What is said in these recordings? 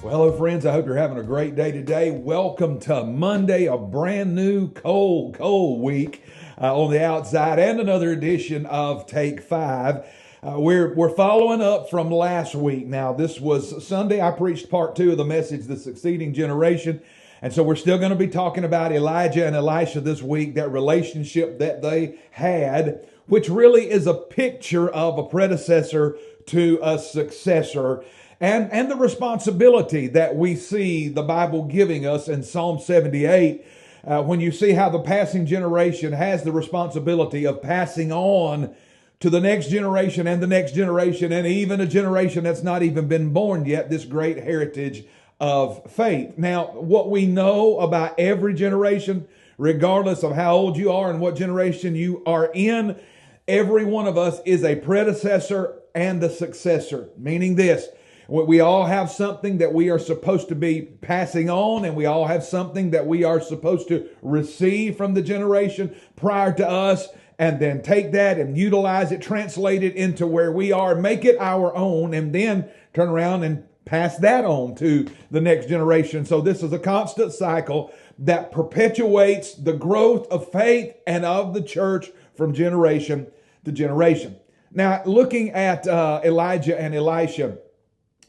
Well, hello, friends. I hope you're having a great day today. Welcome to Monday, a brand new cold week on the outside, and another edition of Take Five. We're following up from last week. Now, this was Sunday. I preached part two of the message, The Succeeding Generation. And so we're still going to be talking about Elijah and Elisha this week, that relationship that they had, which really is a picture of a predecessor to a successor. And the responsibility that we see the Bible giving us in Psalm 78, when you see how the passing generation has the responsibility of passing on to the next generation and the next generation, and even a generation that's not even been born yet, this great heritage of faith. Now, what we know about every generation, regardless of how old you are and what generation you are in, every one of us is a predecessor and a successor, meaning this: we all have something that we are supposed to be passing on, and we all have something that we are supposed to receive from the generation prior to us, and then take that and utilize it, translate it into where we are, make it our own, and then turn around and pass that on to the next generation. So this is a constant cycle that perpetuates the growth of faith and of the church from generation to generation. Now, looking at Elijah and Elisha,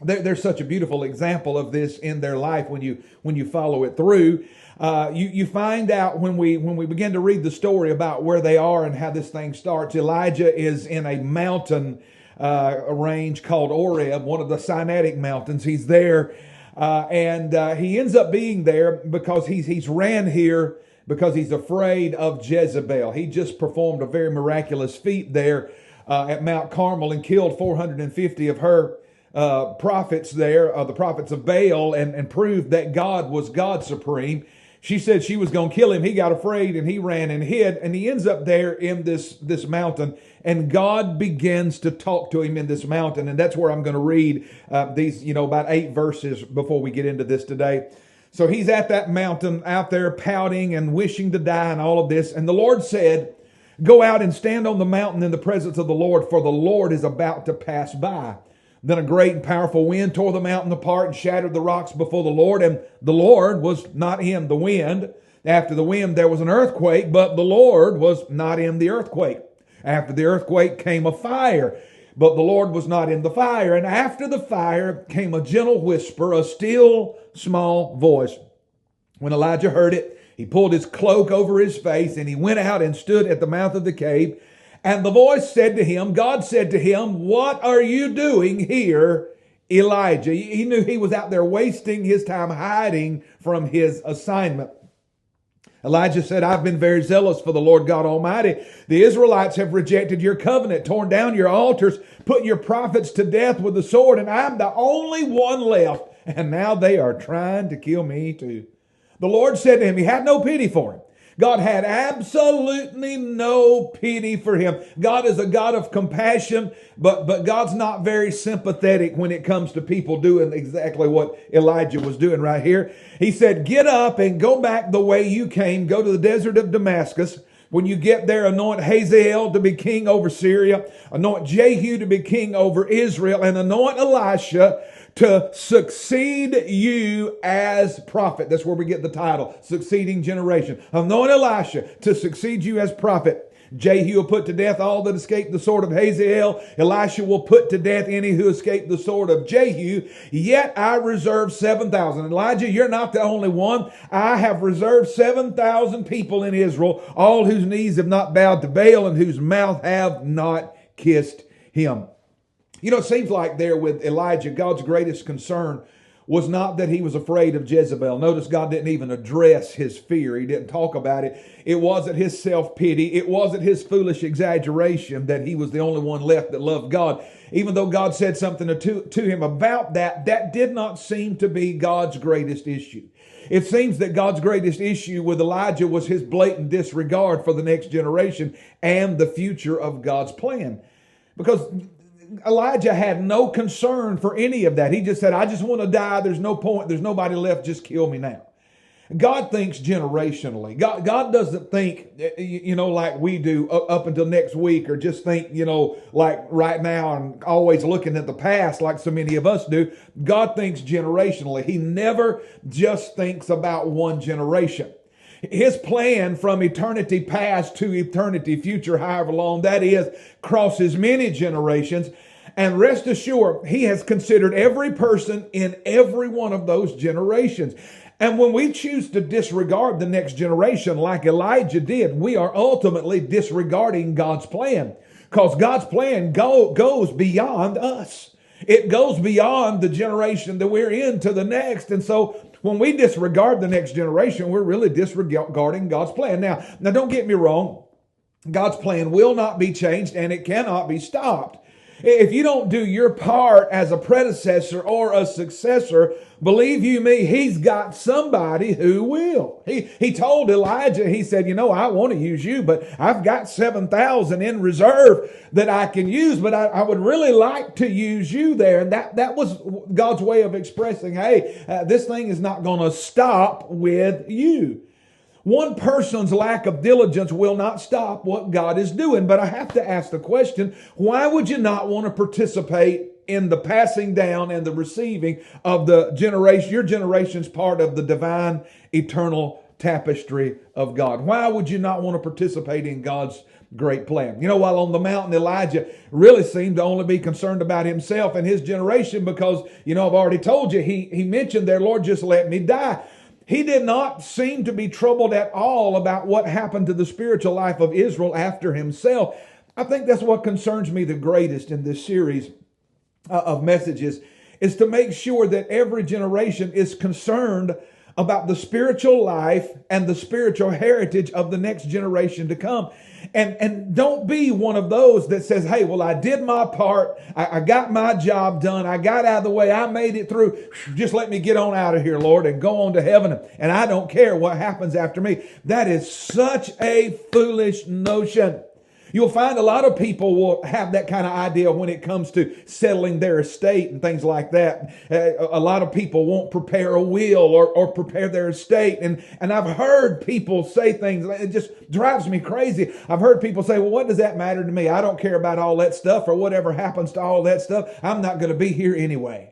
there's such a beautiful example of this in their life when you follow it through. You find out when we begin to read the story about where they are and how this thing starts. Elijah is in a mountain range called Oreb, one of the Sinaitic mountains. He's there, and he ends up being there because he's ran here because he's afraid of Jezebel. He just performed a very miraculous feat there at Mount Carmel and killed 450 of her prophets there, the prophets of Baal, and proved that God was God supreme. She said she was going to kill him. He got afraid and he ran and hid, and he ends up there in this mountain, and God begins to talk to him in this mountain. And that's where I'm going to read these, about 8 verses before we get into this today. So he's at that mountain out there pouting and wishing to die and all of this. And the Lord said, "Go out and stand on the mountain in the presence of the Lord, for the Lord is about to pass by." Then a great and powerful wind tore the mountain apart and shattered the rocks before the Lord. And the Lord was not in the wind. After the wind, there was an earthquake, but the Lord was not in the earthquake. After the earthquake came a fire, but the Lord was not in the fire. And after the fire came a gentle whisper, a still small voice. When Elijah heard it, he pulled his cloak over his face, and he went out and stood at the mouth of the cave. And the voice said to him, God said to him, "What are you doing here, Elijah?" He knew he was out there wasting his time hiding from his assignment. Elijah said, "I've been very zealous for the Lord God Almighty. The Israelites have rejected your covenant, torn down your altars, put your prophets to death with the sword, and I'm the only one left. And now they are trying to kill me too." The Lord said to him, he had no pity for him. God had absolutely no pity for him. God is a God of compassion, but God's not very sympathetic when it comes to people doing exactly what Elijah was doing right here. He said, "Get up and go back the way you came. Go to the desert of Damascus. When you get there, anoint Hazael to be king over Syria, anoint Jehu to be king over Israel, and anoint Elisha to succeed you as prophet." That's where we get the title, Succeeding Generation. Anoint Elisha to succeed you as prophet. Jehu will put to death all that escaped the sword of Hazael. Elisha will put to death any who escaped the sword of Jehu. Yet I reserve 7,000. Elijah, you're not the only one. I have reserved 7,000 people in Israel, all whose knees have not bowed to Baal and whose mouth have not kissed him. It seems like there with Elijah, God's greatest concern was not that he was afraid of Jezebel. Notice God didn't even address his fear. He didn't talk about it. It wasn't his self-pity. It wasn't his foolish exaggeration that he was the only one left that loved God. Even though God said something to him about that, that did not seem to be God's greatest issue. It seems that God's greatest issue with Elijah was his blatant disregard for the next generation and the future of God's plan. Because Elijah had no concern for any of that. He just said, "I just want to die. There's no point. There's nobody left. Just kill me now." God thinks generationally. God doesn't think, like we do up until next week, or just think, like right now and always looking at the past like so many of us do. God thinks generationally. He never just thinks about one generation. His plan from eternity past to eternity future, however long that is, crosses many generations. And rest assured, He has considered every person in every one of those generations. And when we choose to disregard the next generation like Elijah did, we are ultimately disregarding God's plan. Because God's plan goes beyond us. It goes beyond the generation that we're in to the next. And so when we disregard the next generation, we're really disregarding God's plan. Now don't get me wrong. God's plan will not be changed and it cannot be stopped. If you don't do your part as a predecessor or a successor, believe you me, He's got somebody who will. He told Elijah, he said, I want to use you, but I've got 7,000 in reserve that I can use, but I would really like to use you there. And that was God's way of expressing, hey, this thing is not going to stop with you. One person's lack of diligence will not stop what God is doing. But I have to ask the question, why would you not want to participate in the passing down and the receiving of your generation's part of the divine eternal tapestry of God? Why would you not want to participate in God's great plan? While on the mountain, Elijah really seemed to only be concerned about himself and his generation because, I've already told you, he mentioned there, Lord, just let me die. He did not seem to be troubled at all about what happened to the spiritual life of Israel after himself. I think that's what concerns me the greatest in this series of messages, is to make sure that every generation is concerned about the spiritual life and the spiritual heritage of the next generation to come. And don't be one of those that says, hey, well, I did my part. I got my job done. I got out of the way. I made it through. Just let me get on out of here, Lord, and go on to heaven. And I don't care what happens after me. That is such a foolish notion. You'll find a lot of people will have that kind of idea when it comes to settling their estate and things like that. A lot of people won't prepare a will or prepare their estate. And I've heard people say things, it just drives me crazy. I've heard people say, well, what does that matter to me? I don't care about all that stuff, or whatever happens to all that stuff. I'm not going to be here anyway.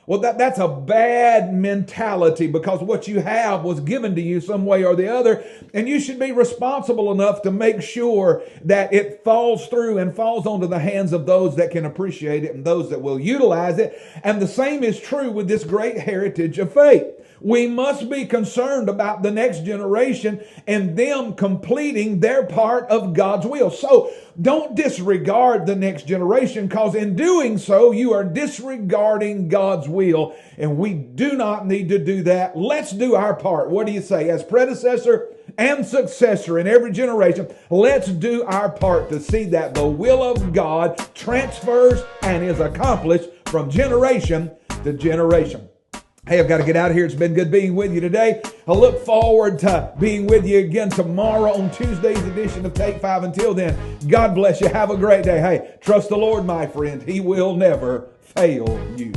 Well, that's a bad mentality, because what you have was given to you some way or the other, and you should be responsible enough to make sure that it falls through and falls onto the hands of those that can appreciate it and those that will utilize it. And the same is true with this great heritage of faith. We must be concerned about the next generation and them completing their part of God's will. So don't disregard the next generation, because in doing so, you are disregarding God's will. And we do not need to do that. Let's do our part. What do you say? As predecessor and successor in every generation, let's do our part to see that the will of God transfers and is accomplished from generation to generation. Hey, I've got to get out of here. It's been good being with you today. I look forward to being with you again tomorrow on Tuesday's edition of Take 5. Until then, God bless you. Have a great day. Hey, trust the Lord, my friend. He will never fail you.